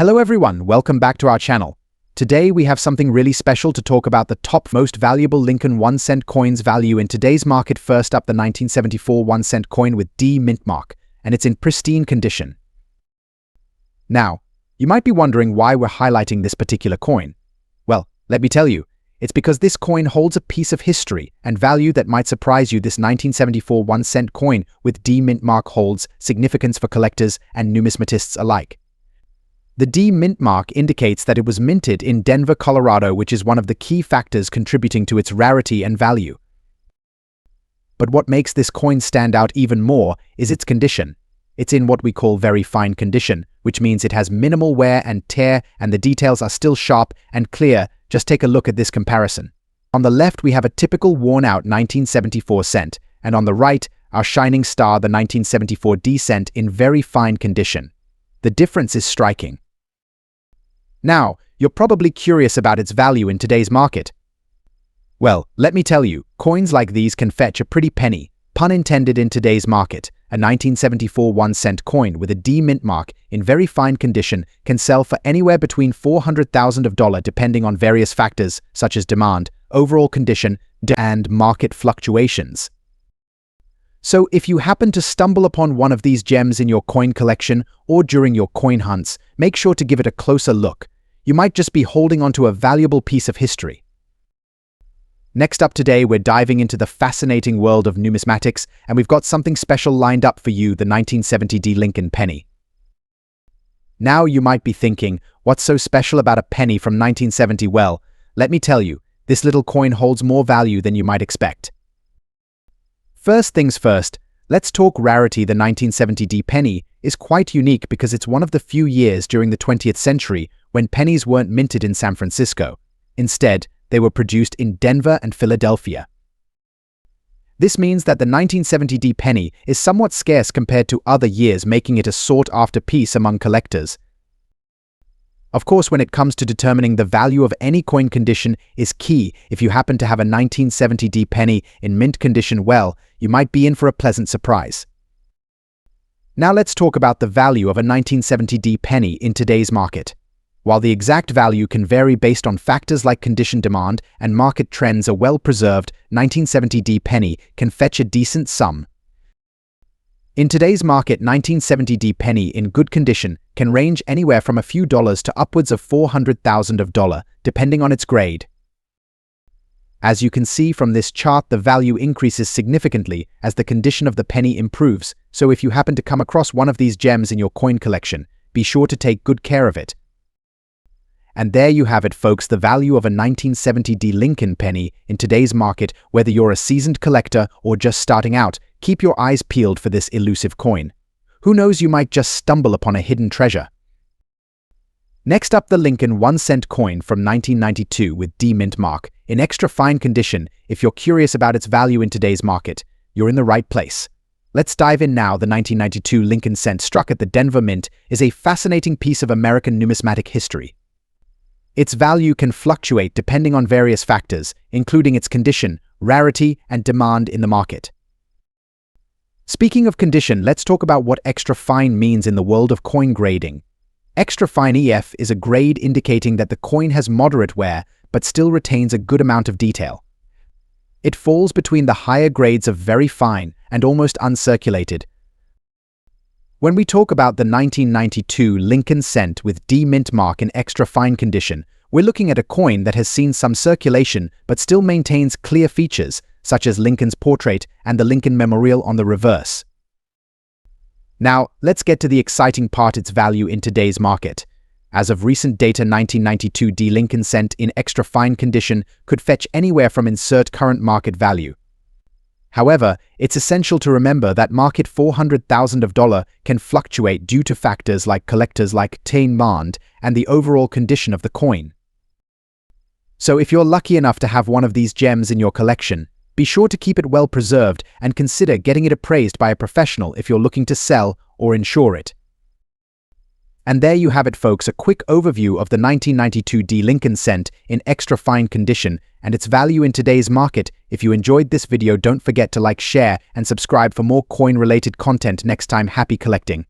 Hello everyone, welcome back to our channel. Today we have something really special to talk about: the top most valuable Lincoln 1-cent coins value in today's market. First up, the 1974 1-cent coin with D mint mark, and it's in pristine condition. Now, you might be wondering why we're highlighting this particular coin. Well, let me tell you, it's because this coin holds a piece of history and value that might surprise you. This 1974 1-cent coin with D mint mark holds significance for collectors and numismatists alike. The D mint mark indicates that it was minted in Denver, Colorado, which is one of the key factors contributing to its rarity and value. But what makes this coin stand out even more is its condition. It's in what we call very fine condition, which means it has minimal wear and tear, and the details are still sharp and clear. Just take a look at this comparison. On the left, we have a typical worn-out 1974 cent, and on the right, our shining star, the 1974 D cent, in very fine condition. The difference is striking. Now, you're probably curious about its value in today's market. Well, let me tell you, coins like these can fetch a pretty penny, pun intended, in today's market. A 1974 1-cent coin with a D mint mark in very fine condition can sell for anywhere between $400,000 depending on various factors such as demand, overall condition, and market fluctuations. So if you happen to stumble upon one of these gems in your coin collection or during your coin hunts, make sure to give it a closer look. You might just be holding onto a valuable piece of history. Next up today, we're diving into the fascinating world of numismatics, and we've got something special lined up for you: the 1970 D Lincoln penny. Now you might be thinking, what's so special about a penny from 1970? Well, let me tell you, this little coin holds more value than you might expect. First things first, let's talk rarity. The 1970 D penny is quite unique because it's one of the few years during the 20th century when pennies weren't minted in San Francisco. Instead, they were produced in Denver and Philadelphia. This means that the 1970 D penny is somewhat scarce compared to other years, making it a sought-after piece among collectors. Of course, when it comes to determining the value of any coin, condition is key. If you happen to have a 1970 D penny in mint condition, well, you might be in for a pleasant surprise. Now let's talk about the value of a 1970 D penny in today's market. While the exact value can vary based on factors like condition, demand, and market trends, a well-preserved 1970 D penny can fetch a decent sum. In today's market, 1970 D penny in good condition can range anywhere from a few dollars to upwards of $400,000, depending on its grade. As you can see from this chart, the value increases significantly as the condition of the penny improves, so if you happen to come across one of these gems in your coin collection, be sure to take good care of it. And there you have it, folks, the value of a 1970 D Lincoln penny in today's market. Whether you're a seasoned collector or just starting out, keep your eyes peeled for this elusive coin. Who knows, you might just stumble upon a hidden treasure. Next up, the Lincoln 1-cent coin from 1992 with D mint mark in extra fine condition. If you're curious about its value in today's market, you're in the right place. Let's dive in now. The 1992 Lincoln cent, struck at the Denver Mint, is a fascinating piece of American numismatic history. Its value can fluctuate depending on various factors, including its condition, rarity, and demand in the market. Speaking of condition, let's talk about what extra fine means in the world of coin grading. Extra fine EF is a grade indicating that the coin has moderate wear but still retains a good amount of detail. It falls between the higher grades of very fine and almost uncirculated. When we talk about the 1992 Lincoln cent with D mint mark in extra fine condition, we're looking at a coin that has seen some circulation but still maintains clear features, such as Lincoln's portrait and the Lincoln Memorial on the reverse. Now, let's get to the exciting part: its value in today's market. As of recent data, 1992 D Lincoln cent in extra fine condition could fetch anywhere from insert current market value. However, it's essential to remember that market $400,000 can fluctuate due to factors like collectors like demand and the overall condition of the coin. So if you're lucky enough to have one of these gems in your collection, be sure to keep it well preserved and consider getting it appraised by a professional if you're looking to sell or insure it. And there you have it, folks, a quick overview of the 1992 D Lincoln cent in extra fine condition and its value in today's market. If you enjoyed this video, don't forget to like, share, and subscribe for more coin-related content next time. Happy collecting!